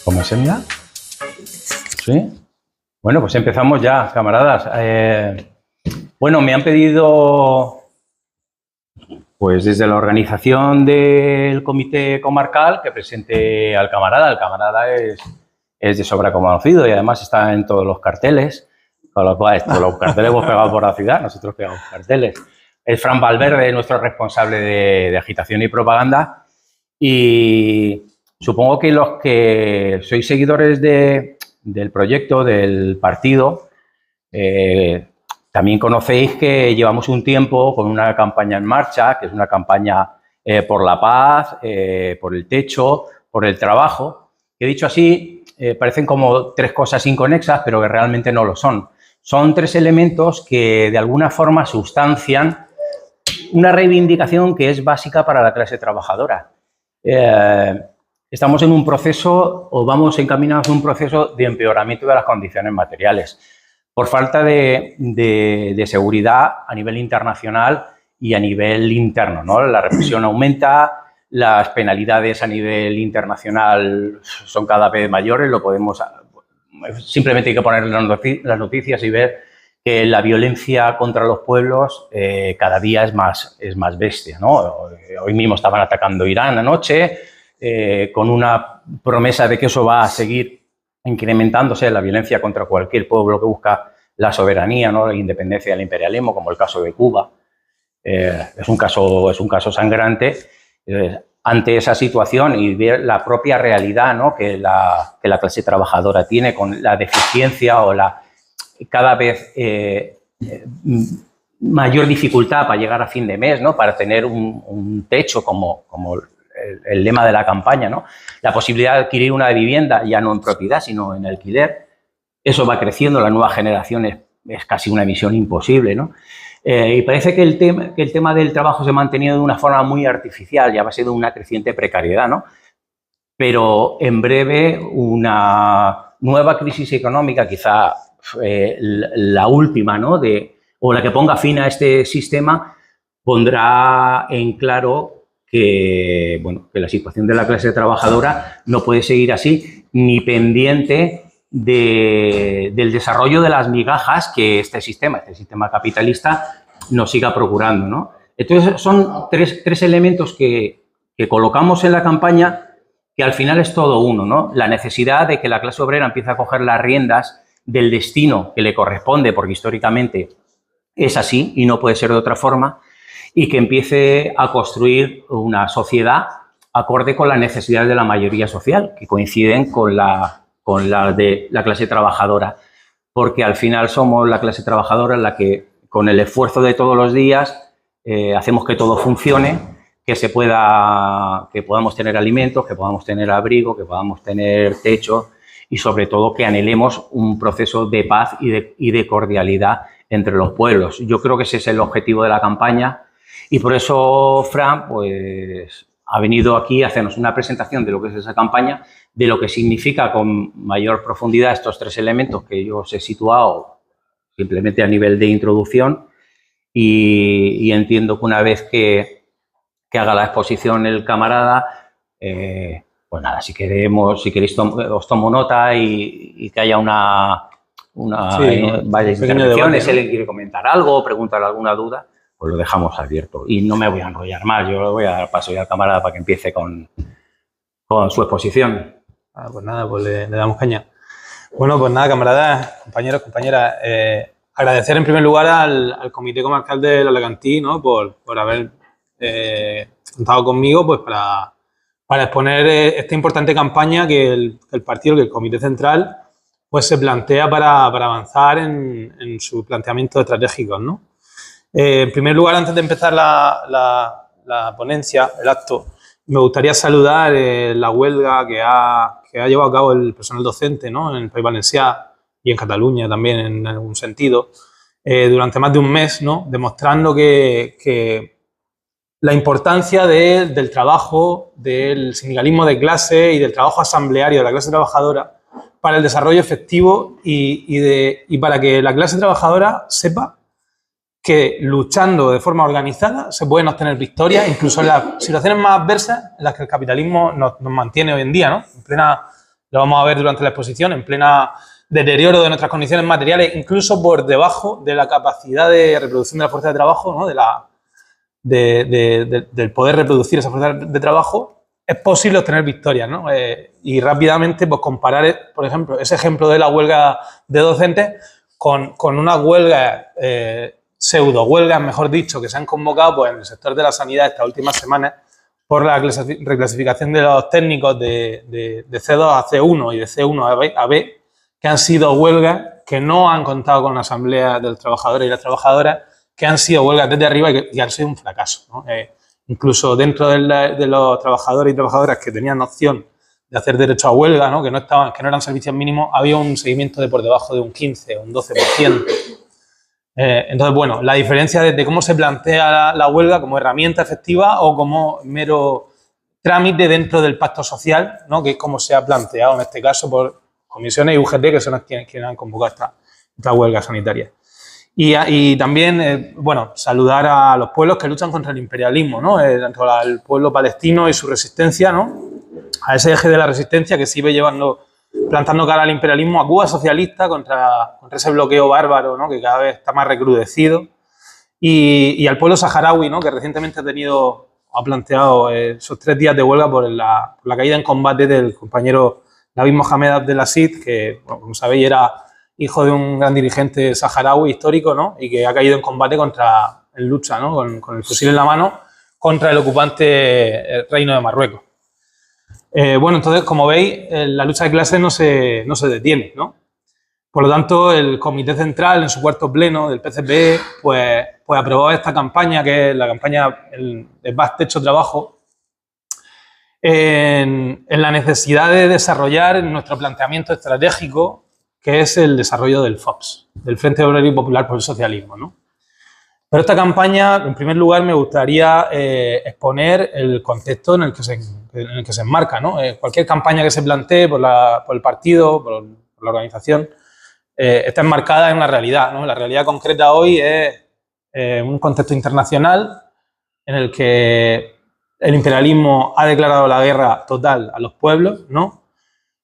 ¿Cómo se envía? ¿Sí? Bueno, pues empezamos ya, camaradas. Bueno, me han pedido, pues desde la organización del comité comarcal, que presente al camarada. El camarada es de sobra conocido y además está en todos los carteles, con lo cual todos los carteles hemos pegado por la ciudad, nosotros pegamos carteles. Es Fran Valverde, nuestro responsable de agitación y propaganda, y supongo que los que sois seguidores del proyecto, del partido, también conocéis que llevamos un tiempo con una campaña en marcha, que es una campaña por la paz, por el techo, por el trabajo, que dicho así, parecen como tres cosas inconexas, pero que realmente no lo son. Son tres elementos que de alguna forma sustancian una reivindicación que es básica para la clase trabajadora. Estamos en un proceso, o vamos encaminados a un proceso de empeoramiento de las condiciones materiales, por falta de seguridad a nivel internacional y a nivel interno, ¿no? La represión aumenta, las penalidades a nivel internacional son cada vez mayores, lo podemos... Simplemente hay que poner las noticias y ver que la violencia contra los pueblos cada día es más bestia, ¿no? Hoy mismo estaban atacando Irán anoche, con una promesa de que eso va a seguir incrementándose, la violencia contra cualquier pueblo que busca la soberanía, ¿no? La independencia del imperialismo, como el caso de Cuba. Es un caso sangrante. Ante esa situación y ver la propia realidad, ¿no? que la clase trabajadora tiene con la deficiencia o la cada vez mayor dificultad para llegar a fin de mes, ¿no? Para tener un techo como el lema de la campaña, ¿no? La posibilidad de adquirir una vivienda ya no en propiedad, sino en alquiler. Eso va creciendo, la nueva generación es casi una misión imposible, ¿no? Y parece que el tema del trabajo se ha mantenido de una forma muy artificial y a base de una creciente precariedad, ¿no? Pero en breve una nueva crisis económica, quizá la última, ¿no? O la que ponga fin a este sistema, pondrá en claro que, bueno, que la situación de la clase trabajadora no puede seguir así, ni pendiente del desarrollo de las migajas que este sistema capitalista nos siga procurando, ¿no? Entonces, son tres elementos que colocamos en la campaña que al final es todo uno, ¿no? La necesidad de que la clase obrera empiece a coger las riendas del destino que le corresponde, porque históricamente es así y no puede ser de otra forma, y que empiece a construir una sociedad acorde con las necesidades de la mayoría social, que coinciden con la de la clase trabajadora, porque al final somos la clase trabajadora la que, con el esfuerzo de todos los días, hacemos que todo funcione, que podamos tener alimentos, que podamos tener abrigo, que podamos tener techo y, sobre todo, que anhelemos un proceso de paz y de cordialidad entre los pueblos. Yo creo que ese es el objetivo de la campaña y por eso Fran, pues, ha venido aquí a hacernos una presentación de lo que es esa campaña, de lo que significa con mayor profundidad estos tres elementos que yo os he situado simplemente a nivel de introducción y entiendo que una vez que haga la exposición el camarada, pues nada, si queréis os tomo nota y que haya varias intervenciones, si alguien quiere comentar algo, preguntar alguna duda, pues lo dejamos abierto. Y no me voy a enrollar más, yo voy a dar paso ya al camarada para que empiece con su exposición. Pues nada, pues le damos caña. Bueno, pues nada, camaradas, compañeros, compañeras, agradecer en primer lugar al Comité Comarcal del Alacantí, ¿no? por haber contado conmigo pues para exponer esta importante campaña que el partido, que el Comité Central, pues se plantea para avanzar en sus planteamientos estratégicos, ¿no? En primer lugar, antes de empezar la ponencia, el acto, me gustaría saludar la huelga que ha llevado a cabo el personal docente, ¿no? En el País Valencià y en Cataluña también, en algún sentido, durante más de un mes, ¿no? Demostrando que la importancia del trabajo, del sindicalismo de clase y del trabajo asambleario de la clase trabajadora para el desarrollo efectivo y para que la clase trabajadora sepa que luchando de forma organizada se pueden obtener victorias, incluso en las situaciones más adversas en las que el capitalismo nos mantiene hoy en día, ¿no? En plena, lo vamos a ver durante la exposición, en plena deterioro de nuestras condiciones materiales, incluso por debajo de la capacidad de reproducción de la fuerza de trabajo, ¿no? Del poder reproducir esa fuerza de trabajo, es posible obtener victorias, ¿no? Y rápidamente, pues comparar, por ejemplo, ese ejemplo de la huelga de docentes con unas huelgas, pseudo huelgas, mejor dicho, que se han convocado pues, en el sector de la sanidad estas últimas semanas por la reclasificación de los técnicos de C2 a C1 y de C1 a B, que han sido huelgas que no han contado con la asamblea de los trabajadores y las trabajadoras, que han sido huelgas desde arriba y han sido un fracaso, ¿no? Incluso dentro de los trabajadores y trabajadoras que tenían opción de hacer derecho a huelga, ¿no? Que no eran servicios mínimos, había un seguimiento de por debajo de un 15 o un 12%. Entonces, bueno, la diferencia de cómo se plantea la huelga como herramienta efectiva o como mero trámite dentro del pacto social, ¿no? Que es como se ha planteado en este caso por comisiones y UGT, que son quienes han convocado esta huelga sanitaria. Y también, bueno, saludar a los pueblos que luchan contra el imperialismo, ¿no? Tanto al pueblo palestino y su resistencia, ¿no? A ese eje de la resistencia que sigue plantando cara al imperialismo, a Cuba socialista contra ese bloqueo bárbaro, ¿no? Que cada vez está más recrudecido. Y al pueblo saharaui, ¿no? Que recientemente ha planteado esos 3 días de huelga por la caída en combate del compañero Nabil Mohamed Abdelaziz, que, bueno, como sabéis, era hijo de un gran dirigente saharaui histórico, ¿no? Y que ha caído en combate en lucha, ¿no? Con el fusil en la mano contra el ocupante Reino de Marruecos. Bueno, entonces, como veis, la lucha de clases no se detiene, ¿no? Por lo tanto, el Comité Central, en su cuarto pleno del PCPE, pues aprobó esta campaña, que es la campaña de Paz, Techo, Trabajo, en la necesidad de desarrollar nuestro planteamiento estratégico, que es el desarrollo del FOPS, del Frente Obrero Popular por el Socialismo, ¿no? Pero esta campaña, en primer lugar, me gustaría exponer el contexto en el que se enmarca, ¿no? Cualquier campaña que se plantee por el partido, por la organización, está enmarcada en una realidad, ¿no? La realidad concreta hoy es un contexto internacional en el que el imperialismo ha declarado la guerra total a los pueblos, ¿no?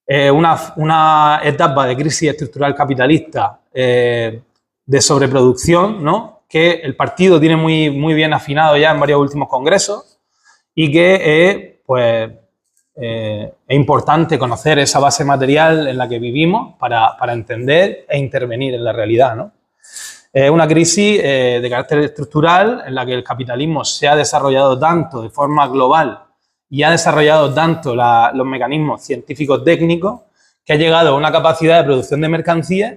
Una etapa de crisis estructural capitalista de sobreproducción, ¿no? Que el partido tiene muy bien afinado ya en varios últimos congresos y que es importante conocer esa base material en la que vivimos para entender e intervenir en la realidad, ¿no? Es una crisis de carácter estructural en la que el capitalismo se ha desarrollado tanto de forma global y ha desarrollado tanto los mecanismos científicos técnicos que ha llegado a una capacidad de producción de mercancías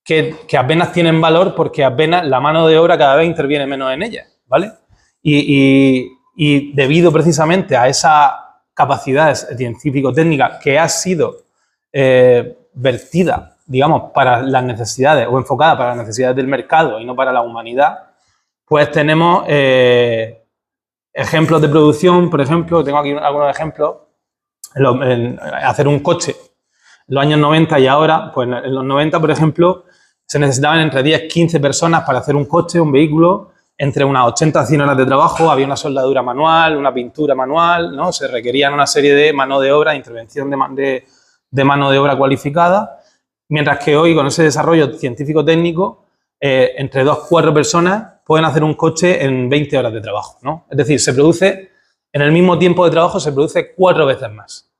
que apenas tienen valor porque apenas la mano de obra cada vez interviene menos en ellas, ¿vale? Y debido precisamente a esa capacidad científico-técnica que ha sido vertida, digamos, para las necesidades o enfocada para las necesidades del mercado y no para la humanidad, pues tenemos ejemplos de producción. Por ejemplo, tengo aquí algunos ejemplos, hacer un coche en los años 90 y ahora, pues en los 90, por ejemplo, se necesitaban entre 10 y 15 personas para hacer un coche, un vehículo, entre unas 80 a 100 horas de trabajo, había una soldadura manual, una pintura manual, ¿no? Se requerían una serie de mano de obra, intervención de mano de obra cualificada, mientras que hoy, con ese desarrollo científico-técnico, entre 2 o 4 personas pueden hacer un coche en 20 horas de trabajo, ¿no? Es decir, en el mismo tiempo de trabajo se produce 4 veces más.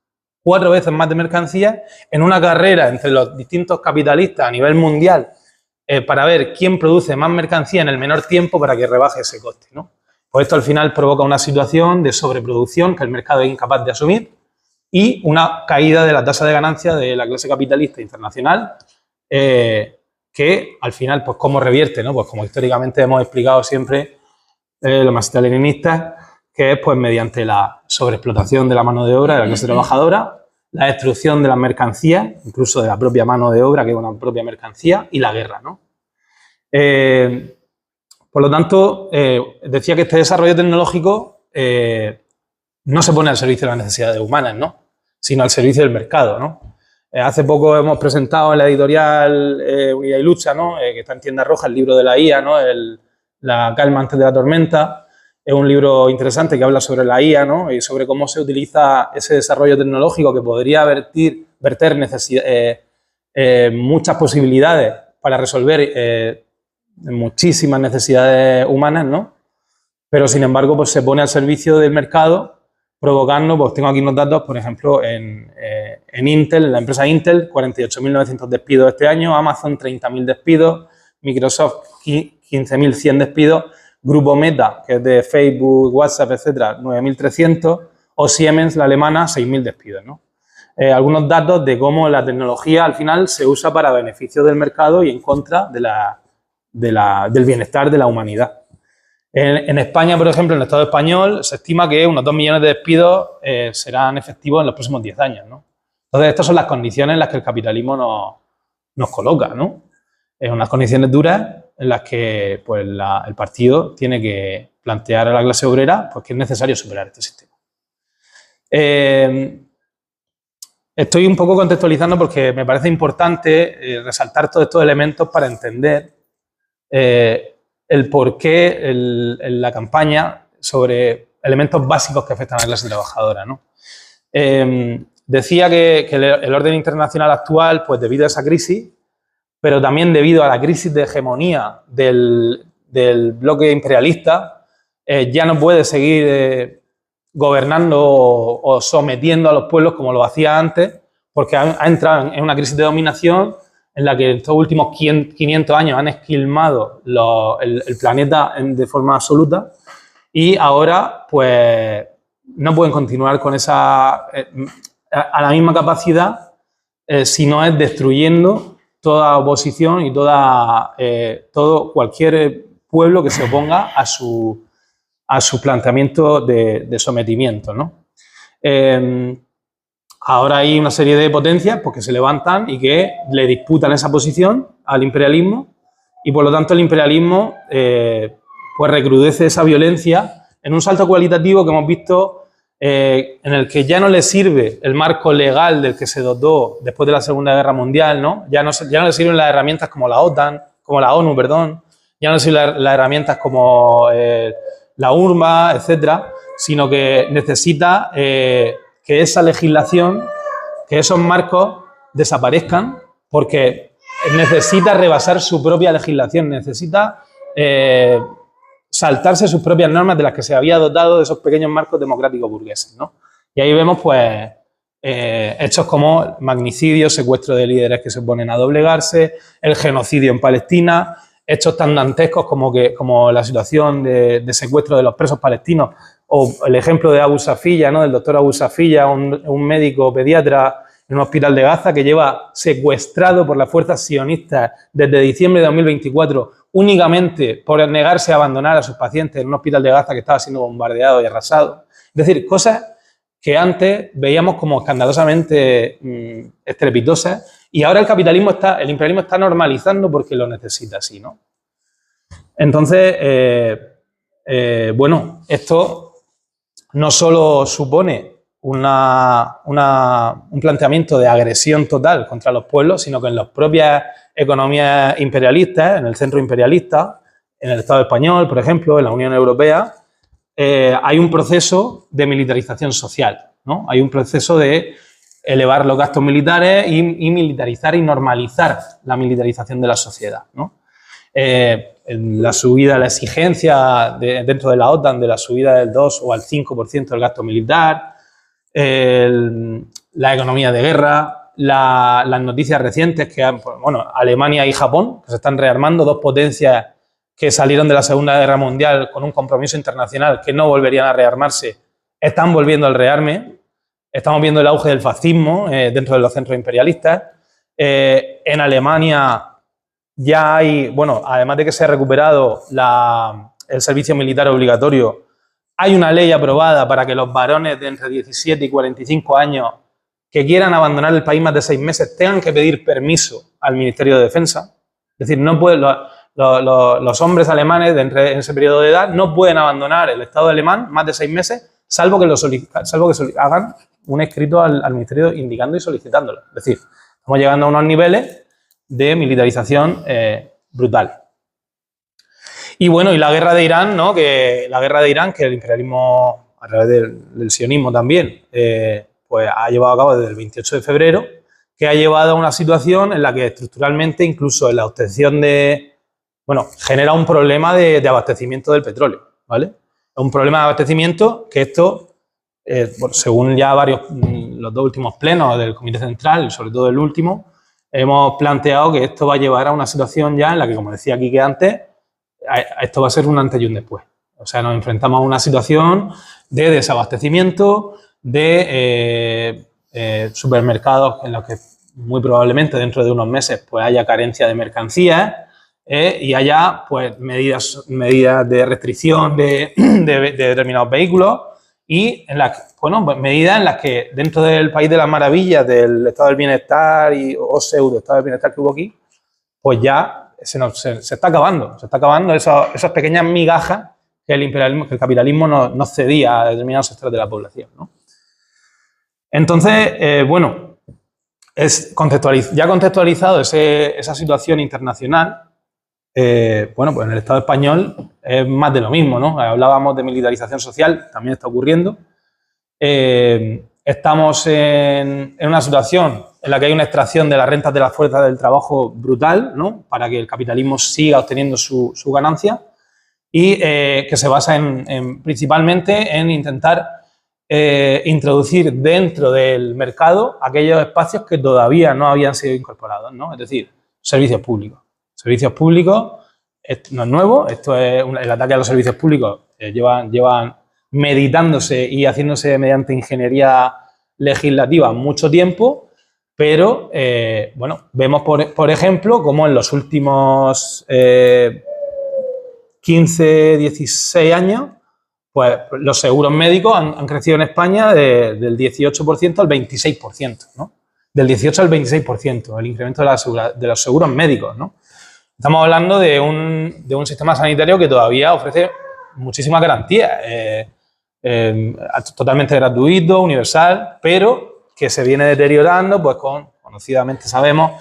4 veces más de mercancías en una carrera entre los distintos capitalistas a nivel mundial para ver quién produce más mercancía en el menor tiempo para que rebaje ese coste, ¿no? Pues esto al final provoca una situación de sobreproducción que el mercado es incapaz de asumir y una caída de la tasa de ganancia de la clase capitalista internacional que al final, pues ¿cómo revierte, no? Pues como históricamente hemos explicado siempre los marxistas-leninistas, que es pues mediante la sobreexplotación de la mano de obra de la clase trabajadora, la destrucción de las mercancías, incluso de la propia mano de obra, que es una propia mercancía, y la guerra, ¿no? Por lo tanto, decía que este desarrollo tecnológico no se pone al servicio de las necesidades humanas, ¿no? Sino al servicio del mercado, ¿no? Hace poco hemos presentado en la editorial Unidad y Lucha, ¿no? Que está en Tienda Roja, el libro de la IA, ¿no? La calma antes de la tormenta. Es un libro interesante que habla sobre la IA, ¿no? Y sobre cómo se utiliza ese desarrollo tecnológico que podría verter muchas posibilidades para resolver muchísimas necesidades humanas, ¿no? Pero, sin embargo, pues se pone al servicio del mercado, provocando, pues tengo aquí unos datos, por ejemplo, en Intel, en la empresa Intel, 48.900 despidos este año, Amazon 30.000 despidos, Microsoft 15.100 despidos, Grupo Meta, que es de Facebook, WhatsApp, etcétera, 9.300, o Siemens, la alemana, 6.000 despidos, ¿no? Algunos datos de cómo la tecnología al final se usa para beneficio del mercado y en contra del bienestar de la humanidad. En España, por ejemplo, en el Estado español, se estima que unos 2 millones de despidos serán efectivos en los próximos 10 años, ¿no? Entonces, estas son las condiciones en las que el capitalismo nos coloca, ¿no? En unas condiciones duras en las que pues, el partido tiene que plantear a la clase obrera pues, que es necesario superar este sistema. Estoy un poco contextualizando porque me parece importante resaltar todos estos elementos para entender el porqué en la campaña sobre elementos básicos que afectan a la clase trabajadora, ¿no? Decía que el orden internacional actual, pues debido a esa crisis, pero también debido a la crisis de hegemonía del bloque imperialista, ya no puede seguir gobernando o sometiendo a los pueblos como lo hacía antes, porque ha entrado en una crisis de dominación en la que en estos últimos 500 años han esquilmado el planeta de forma absoluta y ahora pues no pueden continuar con esa a la misma capacidad si no es destruyendo toda oposición y cualquier pueblo que se oponga a su planteamiento de sometimiento, ¿no? Ahora hay una serie de potencias pues, que se levantan y que le disputan esa posición al imperialismo y, por lo tanto, el imperialismo pues recrudece esa violencia en un salto cualitativo que hemos visto en el que ya no le sirve el marco legal del que se dotó después de la Segunda Guerra Mundial, ¿no? Ya no le sirven las herramientas como la OTAN, como la ONU, perdón, ya no le sirven las herramientas como la URMA, etcétera, sino que necesita que esa legislación, que esos marcos desaparezcan, porque necesita rebasar su propia legislación, necesita saltarse sus propias normas de las que se había dotado de esos pequeños marcos democráticos burgueses, ¿no? Y ahí vemos, pues, hechos como magnicidios, secuestro de líderes que se oponen a doblegarse, el genocidio en Palestina, hechos tan dantescos como la situación de secuestro de los presos palestinos, o el ejemplo de Abu Safiyya, ¿no? Del doctor Abu Safiyya, un médico pediatra en un hospital de Gaza que lleva secuestrado por las fuerzas sionistas desde diciembre de 2024 únicamente por negarse a abandonar a sus pacientes en un hospital de Gaza que estaba siendo bombardeado y arrasado. Es decir, cosas que antes veíamos como escandalosamente estrepitosas y ahora el imperialismo está normalizando porque lo necesita así, ¿no? Entonces, bueno, esto no solo supone un planteamiento de agresión total contra los pueblos, sino que en las propias economías imperialistas, en el centro imperialista, en el Estado español, por ejemplo, en la Unión Europea, hay un proceso de militarización social, ¿no? Hay un proceso de elevar los gastos militares y militarizar y normalizar la militarización de la sociedad, ¿no? La subida, la exigencia dentro de la OTAN de la subida del 2 o al 5% del gasto militar, la economía de guerra, las noticias recientes que bueno, Alemania y Japón, que se están rearmando, dos potencias que salieron de la Segunda Guerra Mundial con un compromiso internacional que no volverían a rearmarse, están volviendo al rearme. Estamos viendo el auge del fascismo dentro de los centros imperialistas. En Alemania ya hay, bueno, además de que se ha recuperado el servicio militar obligatorio, hay una ley aprobada para que los varones de entre 17 y 45 años que quieran abandonar el país más de 6 meses tengan que pedir permiso al Ministerio de Defensa. Es decir, no pueden, los hombres alemanes en ese periodo de edad no pueden abandonar el Estado alemán más de 6 meses, salvo que hagan un escrito al Ministerio indicando y solicitándolo. Es decir, estamos llegando a unos niveles de militarización brutal. Y bueno, y la guerra de Irán, ¿no? Que el imperialismo, a través del sionismo también, pues ha llevado a cabo desde el 28 de febrero, que ha llevado a una situación en la que estructuralmente, incluso en la obtención genera un problema de abastecimiento del petróleo, ¿vale? Un problema de abastecimiento que esto, según ya los dos últimos plenos del Comité Central, sobre todo el último, hemos planteado que esto va a llevar a una situación ya en la que, como decía Quique antes, esto va a ser un antes y un después. O sea, nos enfrentamos a una situación de desabastecimiento, de supermercados en los que muy probablemente dentro de unos meses pues haya carencia de mercancías y haya pues medidas de restricción de determinados vehículos y medidas en las que dentro del país de las maravillas del estado del bienestar o pseudo estado del bienestar que hubo aquí, pues ya se está acabando esas pequeñas migajas que el capitalismo nos cedía a determinados sectores de la población, ¿no? Entonces, ya contextualizado esa situación internacional, pues en el Estado español es más de lo mismo, ¿no? Hablábamos de militarización social, también está ocurriendo. Estamos en una situación en la que hay una extracción de las rentas de las fuerzas del trabajo brutal, ¿no? Para que el capitalismo siga obteniendo su ganancia y que se basa principalmente en intentar introducir dentro del mercado aquellos espacios que todavía no habían sido incorporados, ¿no? Es decir, servicios públicos. Servicios públicos no es nuevo, esto es el ataque a los servicios públicos, llevan meditándose y haciéndose mediante ingeniería legislativa mucho tiempo, pero vemos por ejemplo cómo en los últimos 15, 16 años pues los seguros médicos han crecido en España del 18% al 26%, ¿no? Del 18 al 26%, el incremento de los seguros médicos, ¿no? Estamos hablando de un sistema sanitario que todavía ofrece muchísimas garantías, totalmente gratuito, universal, pero que se viene deteriorando, pues conocidamente sabemos,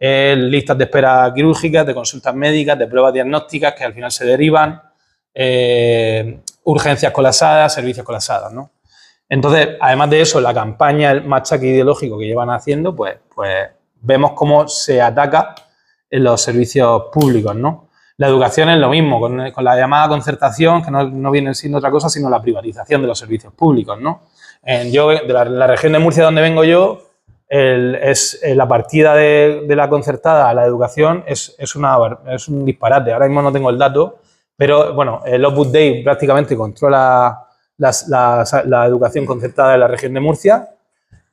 listas de espera quirúrgicas, de consultas médicas, de pruebas diagnósticas que al final se derivan, urgencias colapsadas, servicios colapsados, ¿no? Entonces, además de eso, la campaña, el machaque ideológico que llevan haciendo, pues vemos cómo se ataca en los servicios públicos, ¿no? La educación es lo mismo, con la llamada concertación, que no viene siendo otra cosa sino la privatización de los servicios públicos, ¿no? De la región de Murcia donde vengo yo, la partida de la concertada a la educación es un disparate. Ahora mismo no tengo el dato, pero bueno, el Opus Dei prácticamente controla la educación concertada de la región de Murcia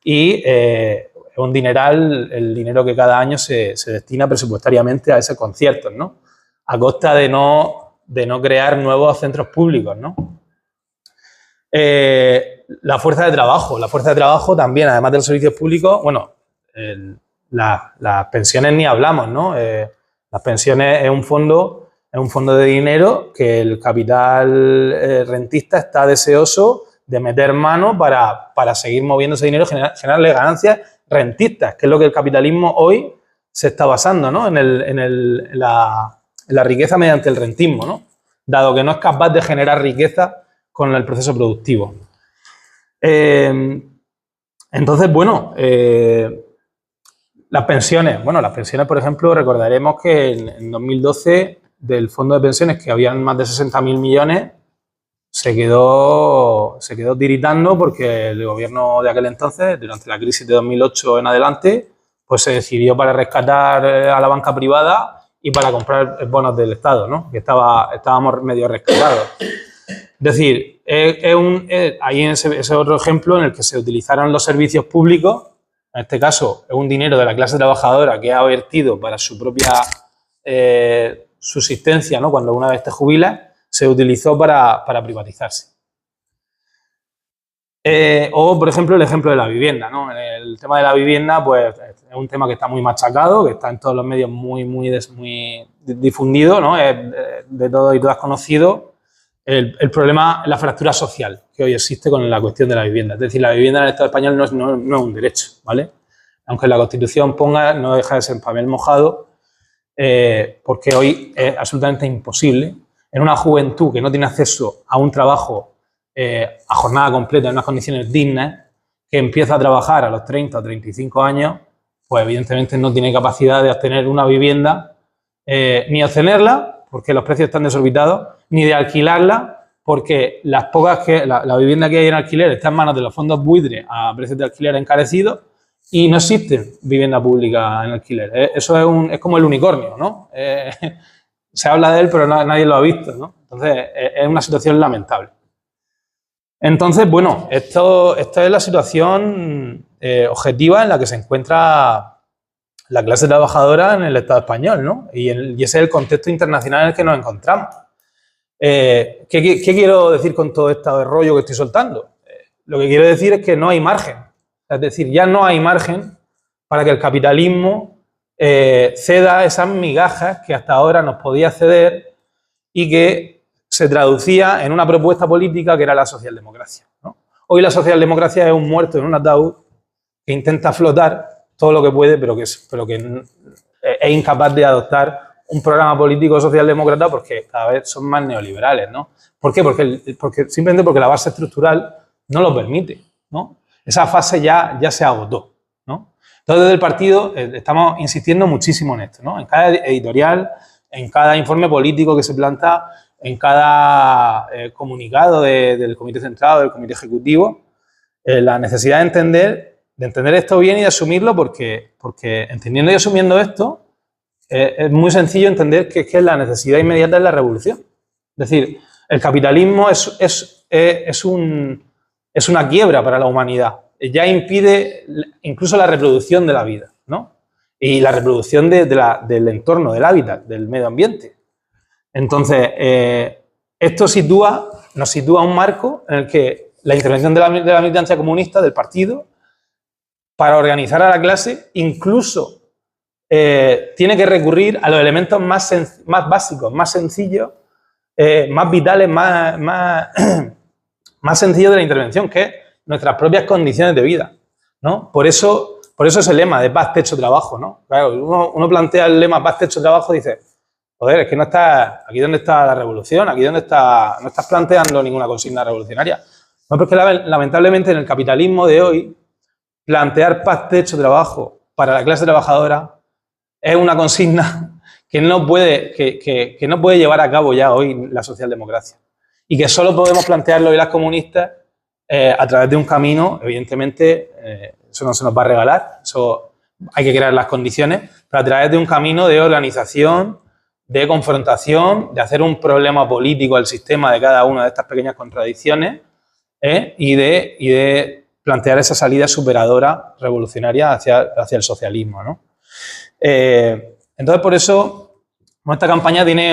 y un dineral el dinero que cada año se destina presupuestariamente a esos conciertos, ¿no? A costa de no crear nuevos centros públicos, ¿no? La fuerza de trabajo también, además de los servicios públicos, las pensiones ni hablamos, ¿no? Las pensiones es un fondo de dinero que el capital rentista está deseoso de meter mano para seguir moviendo ese dinero, generarle ganancias rentistas, que es lo que el capitalismo hoy se está basando, ¿no? En la riqueza mediante el rentismo, ¿no? Dado que no es capaz de generar riqueza con el proceso productivo. Entonces, las pensiones, por ejemplo, recordaremos que en 2012 del fondo de pensiones, que habían más de 60.000 millones, se quedó tiritando porque el gobierno de aquel entonces, durante la crisis de 2008 en adelante, pues se decidió para rescatar a la banca privada y para comprar bonos del Estado, ¿no? Que estábamos medio rescatados. Es decir, ahí ese otro ejemplo en el que se utilizaron los servicios públicos, en este caso es un dinero de la clase trabajadora que ha vertido para su propia subsistencia, ¿no? Cuando una vez te jubilas, se utilizó para privatizarse. O, por ejemplo, el ejemplo de la vivienda, ¿no? El tema de la vivienda, pues, es un tema que está muy machacado, que está en todos los medios muy difundido, ¿no? Es de todos y todas conocido el problema, la fractura social que hoy existe con la cuestión de la vivienda. Es decir, la vivienda en el Estado español no es un derecho, ¿vale? Aunque la Constitución ponga, no deja de ser papel mojado, porque hoy es absolutamente imposible en una juventud que no tiene acceso a un trabajo a jornada completa en unas condiciones dignas, que empieza a trabajar a los 30 o 35 años, pues evidentemente no tiene capacidad de obtener una vivienda, ni obtenerla, porque los precios están desorbitados, ni de alquilarla, porque las pocas la vivienda que hay en alquiler está en manos de los fondos buitre a precios de alquiler encarecidos y no existe vivienda pública en alquiler. Eso es como el unicornio, ¿no? Se habla de él, pero nadie lo ha visto, ¿no? Entonces, es una situación lamentable. Entonces, bueno, esto es la situación objetiva en la que se encuentra la clase trabajadora en el Estado español, ¿no? Y ese es el contexto internacional en el que nos encontramos. ¿Qué quiero decir con todo este rollo que estoy soltando? Lo que quiero decir es que no hay margen. Es decir, ya no hay margen para que el capitalismo ceda esas migajas que hasta ahora nos podía ceder y que se traducía en una propuesta política que era la socialdemocracia, ¿no? Hoy la socialdemocracia es un muerto en un ataúd que intenta flotar todo lo que puede, pero que es incapaz de adoptar un programa político socialdemócrata porque cada vez son más neoliberales, ¿no? ¿Por qué? Simplemente porque la base estructural no lo permite, ¿no? Esa fase ya se agotó, ¿no? Entonces, desde el partido estamos insistiendo muchísimo en esto, ¿no? En cada editorial, en cada informe político que se planta, en cada comunicado del Comité Central, del Comité Ejecutivo, la necesidad de entender esto bien y de asumirlo porque entendiendo y asumiendo esto, es muy sencillo entender que la necesidad inmediata es la revolución. Es decir, el capitalismo es una quiebra para la humanidad. Ya impide incluso la reproducción de la vida, ¿no? Y la reproducción del entorno, del hábitat, del medio ambiente. Entonces, esto nos sitúa un marco en el que la intervención de la militancia comunista, del partido, para organizar a la clase, incluso tiene que recurrir a los elementos más básicos, más sencillos, más vitales, más sencillos de la intervención, que es nuestras propias condiciones de vida, ¿no? Por eso es el lema de paz, techo, trabajo, ¿no? Claro, uno plantea el lema paz, techo, trabajo y dice, joder, es que no está aquí donde está la revolución, aquí donde está, no estás planteando ninguna consigna revolucionaria. No, porque lamentablemente en el capitalismo de hoy, plantear paz, techo, trabajo para la clase trabajadora es una consigna que no puede llevar a cabo ya hoy la socialdemocracia. Y que solo podemos plantearlo hoy las comunistas a través de un camino, evidentemente, eso no se nos va a regalar, eso hay que crear las condiciones, pero a través de un camino de organización, de confrontación, de hacer un problema político al sistema de cada una de estas pequeñas contradicciones y de plantear esa salida superadora, revolucionaria hacia el socialismo, ¿no? Entonces, por eso, esta campaña tiene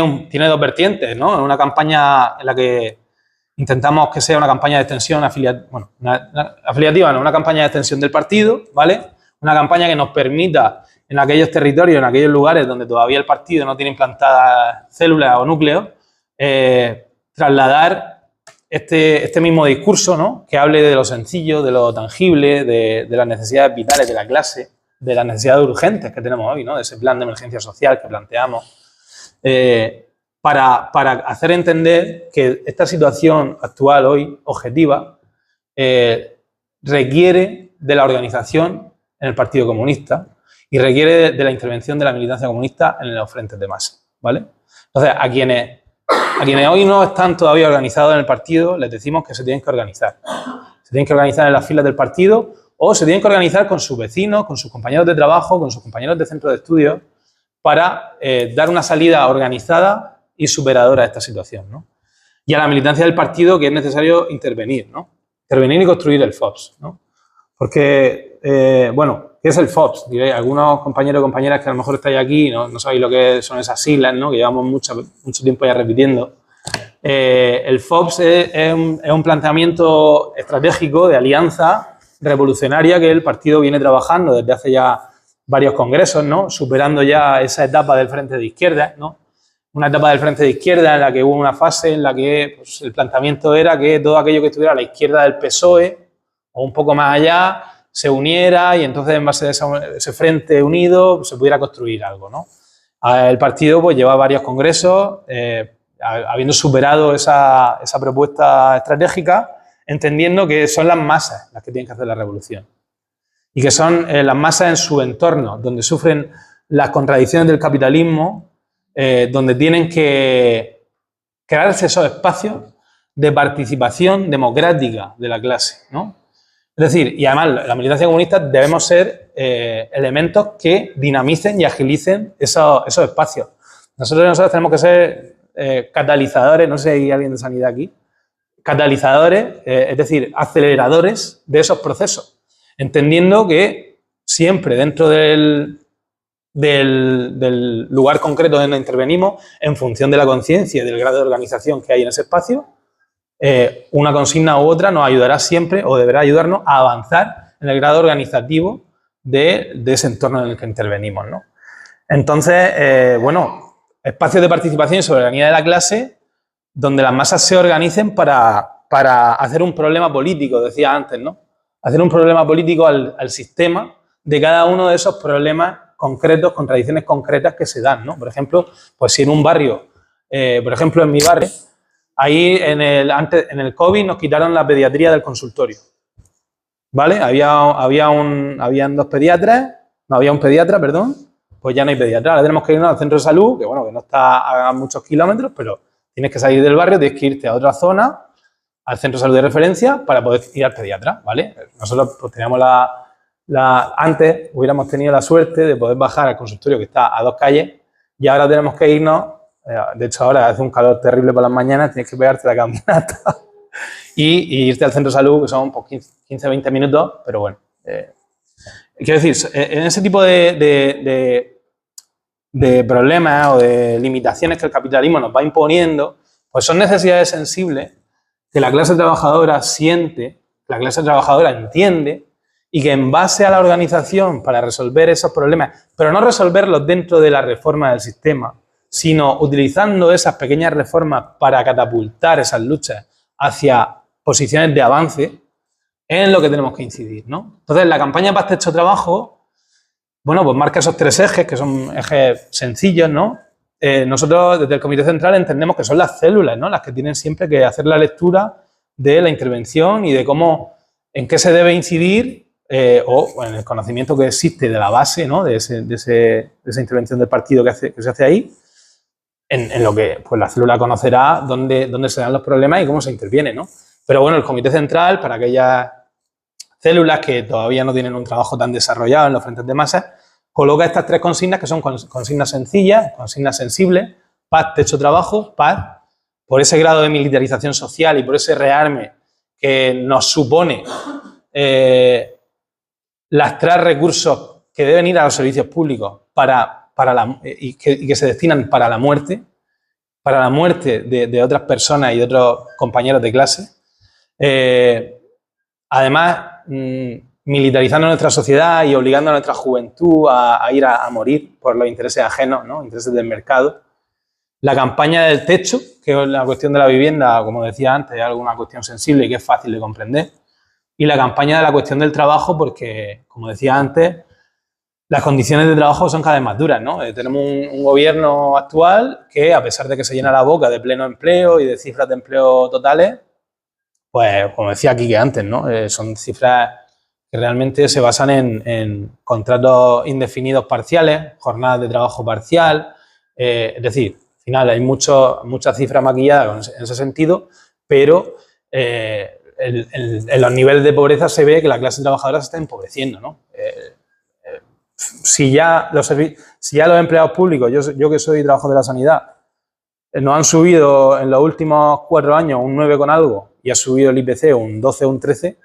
dos vertientes, ¿no? Una campaña en la que intentamos que sea una campaña de extensión afiliativa, no, una campaña de extensión del partido, ¿vale? Una campaña que nos permita, en aquellos territorios, en aquellos lugares donde todavía el partido no tiene implantadas células o núcleos, trasladar este mismo discurso, ¿no? Que hable de lo sencillo, de lo tangible, de las necesidades vitales de la clase, de las necesidades urgentes que tenemos hoy, ¿no? De ese plan de emergencia social que planteamos, para hacer entender que esta situación actual hoy, objetiva, requiere de la organización en el Partido Comunista y requiere de la intervención de la militancia comunista en los frentes de masa, ¿vale? Entonces, a quienes hoy no están todavía organizados en el partido, les decimos que se tienen que organizar. Se tienen que organizar en las filas del partido o se tienen que organizar con sus vecinos, con sus compañeros de trabajo, con sus compañeros de centro de estudios, para dar una salida organizada y superadora a esta situación, ¿no? Y a la militancia del partido que es necesario intervenir, ¿no? Intervenir y construir el FOPS, ¿no? Porque, ¿qué es el FOPS? Diréis, algunos compañeros y compañeras que a lo mejor estáis aquí y no sabéis lo que son esas siglas, ¿no? Que llevamos mucho tiempo ya repitiendo. El FOPS es un planteamiento estratégico de alianza revolucionaria que el partido viene trabajando desde hace ya varios congresos, ¿no? Superando ya esa etapa del frente de izquierda, ¿no? Una etapa del frente de izquierda en la que hubo una fase en la que pues, el planteamiento era que todo aquello que estuviera a la izquierda del PSOE o un poco más allá se uniera y entonces en base a ese frente unido se pudiera construir algo, ¿no? El partido pues lleva varios congresos habiendo superado esa propuesta estratégica, entendiendo que son las masas las que tienen que hacer la revolución. Y que son las masas en su entorno, donde sufren las contradicciones del capitalismo, donde tienen que crearse esos espacios de participación democrática de la clase, ¿no? Es decir, y además la militancia comunista debemos ser elementos que dinamicen y agilicen esos espacios. Nosotros tenemos que ser catalizadores, no sé si hay alguien de sanidad aquí, catalizadores, es decir, aceleradores de esos procesos, entendiendo que siempre dentro del lugar concreto donde intervenimos, en función de la conciencia y del grado de organización que hay en ese espacio, una consigna u otra nos ayudará siempre o deberá ayudarnos a avanzar en el grado organizativo de ese entorno en el que intervenimos, ¿no? Entonces, bueno, espacios de participación y soberanía de la clase donde las masas se organicen para hacer un problema político, decía antes, ¿no? Hacer un problema político al sistema de cada uno de esos problemas concretos, contradicciones concretas que se dan, ¿no? Por ejemplo, pues si en un barrio, por ejemplo en mi barrio, ahí en el COVID nos quitaron la pediatría del consultorio, ¿vale? Habían dos pediatras, no había un pediatra, perdón, pues ya no hay pediatra. Ahora tenemos que irnos al centro de salud, que bueno, que no está a muchos kilómetros, pero tienes que salir del barrio, tienes que irte a otra zona, al centro de salud de referencia, para poder ir al pediatra, ¿vale? Nosotros pues teníamos antes hubiéramos tenido la suerte de poder bajar al consultorio que está a 2 calles y ahora tenemos que irnos. De hecho, ahora hace un calor terrible por las mañanas, tienes que pegarte la caminata y irte al centro de salud, que son pues, 15-20 minutos, pero bueno. Quiero decir, en ese tipo de problemas o de limitaciones que el capitalismo nos va imponiendo, pues son necesidades sensibles que la clase trabajadora siente, la clase trabajadora entiende y que en base a la organización para resolver esos problemas, pero no resolverlos dentro de la reforma del sistema, sino utilizando esas pequeñas reformas para catapultar esas luchas hacia posiciones de avance, es en lo que tenemos que incidir, ¿no? Entonces, la campaña Paz, Techo, Trabajo, bueno, pues marca esos 3 ejes, que son ejes sencillos, ¿no? Nosotros, desde el Comité Central, entendemos que son las células, ¿no? Las que tienen siempre que hacer la lectura de la intervención y de cómo, en qué se debe incidir o en el conocimiento que existe de la base, ¿no? de esa intervención del partido que se hace ahí, en lo que pues la célula conocerá dónde se dan los problemas y cómo se interviene, ¿no? Pero bueno, el Comité Central, para aquellas células que todavía no tienen un trabajo tan desarrollado en los frentes de masas, coloca estas 3 consignas que son consignas sencillas, consignas sensibles: paz, techo, trabajo. Paz, por ese grado de militarización social y por ese rearme que nos supone lastrar recursos que deben ir a los servicios públicos y que se destinan para la muerte de otras personas y de otros compañeros de clase. Además, militarizando nuestra sociedad y obligando a nuestra juventud a ir a morir por los intereses ajenos, ¿no? Intereses del mercado. La campaña del techo, que es la cuestión de la vivienda, como decía antes, es alguna cuestión sensible y que es fácil de comprender. Y la campaña de la cuestión del trabajo, porque, como decía antes, las condiciones de trabajo son cada vez más duras, ¿no? Tenemos un gobierno actual que, a pesar de que se llena la boca de pleno empleo y de cifras de empleo totales, pues, como decía Quique antes, ¿no? Son cifras que realmente se basan en contratos indefinidos parciales, jornadas de trabajo parcial, es decir, al final hay muchas cifras maquilladas en ese sentido, pero en los niveles de pobreza se ve que la clase trabajadora se está empobreciendo, ¿no? Si ya los empleados públicos, yo que soy trabajador de la sanidad, nos han subido en los últimos 4 años un 9 con algo y ha subido el IPC un 12 o un 13,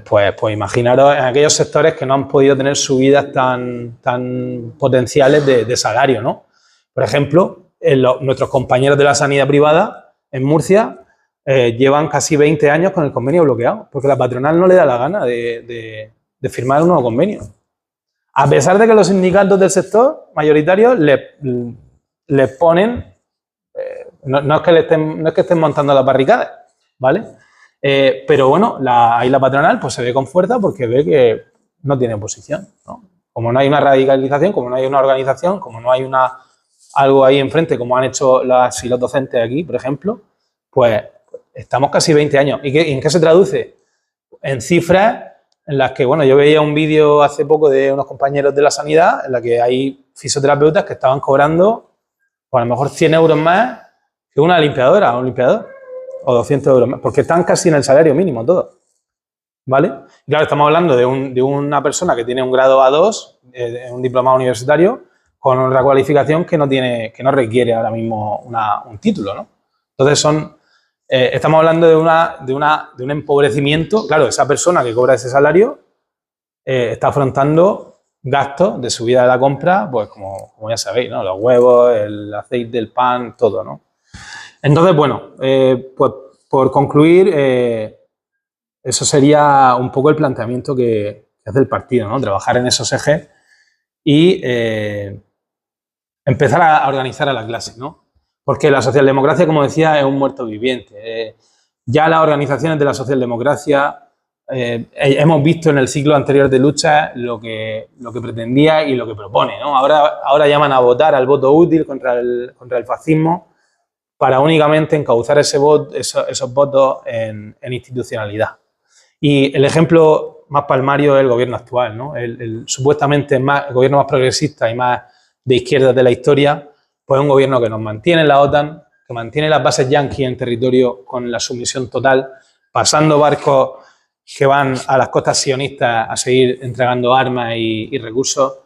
pues imaginaros en aquellos sectores que no han podido tener subidas tan potenciales de salario, ¿no? Por ejemplo, nuestros compañeros de la sanidad privada en Murcia llevan casi 20 años con el convenio bloqueado, porque la patronal no le da la gana de firmar un nuevo convenio. A pesar de que los sindicatos del sector mayoritarios les ponen, no es que estén montando las barricadas, ¿vale? Pero bueno, ahí la patronal pues se ve con fuerza porque ve que no tiene oposición, ¿no? Como no hay una radicalización, como no hay una organización, como no hay una algo ahí enfrente, como han hecho las y los docentes aquí, por ejemplo, pues estamos casi 20 años. ¿Y en qué se traduce? En cifras en las que, bueno, yo veía un vídeo hace poco de unos compañeros de la sanidad en la que hay fisioterapeutas que estaban cobrando, pues a lo mejor 100 euros más que una limpiadora o un limpiador, o 200 euros más, porque están casi en el salario mínimo todos, ¿vale? Y claro, estamos hablando de una persona que tiene un grado A2, un diplomado universitario, con una cualificación que no requiere ahora mismo un título, ¿no? Entonces estamos hablando de un empobrecimiento. Claro, esa persona que cobra ese salario está afrontando gastos de subida de la compra, pues como ya sabéis, ¿no? Los huevos, el aceite, el pan, todo, ¿no? Entonces, bueno, pues por concluir, eso sería un poco el planteamiento que hace el partido, ¿no? Trabajar en esos ejes y empezar a organizar a la clase, ¿no? Porque la socialdemocracia, como decía, es un muerto viviente. Ya las organizaciones de la socialdemocracia hemos visto en el ciclo anterior de lucha lo que pretendía y lo que propone, ¿no? Ahora llaman a votar al voto útil contra el fascismo para únicamente encauzar esos votos en institucionalidad. Y el ejemplo más palmario es el gobierno actual, ¿no? El supuestamente el gobierno más progresista y más de izquierda de la historia, pues es un gobierno que nos mantiene en la OTAN, que mantiene las bases yanquis en territorio con la sumisión total, pasando barcos que van a las costas sionistas a seguir entregando armas y recursos,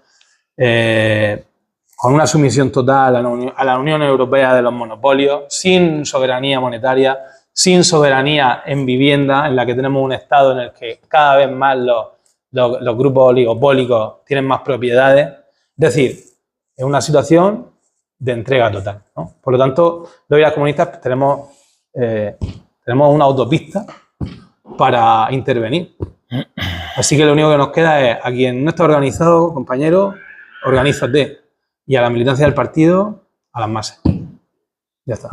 con una sumisión total a la Unión Europea de los monopolios, sin soberanía monetaria, sin soberanía en vivienda, en la que tenemos un Estado en el que cada vez más los grupos oligopólicos tienen más propiedades. Es decir, es una situación de entrega total, ¿no? Por lo tanto, los y las comunistas tenemos una autopista para intervenir. Así que lo único que nos queda es, a quien no está organizado, compañero, organízate. Y a la militancia del partido, a las masas. Ya está.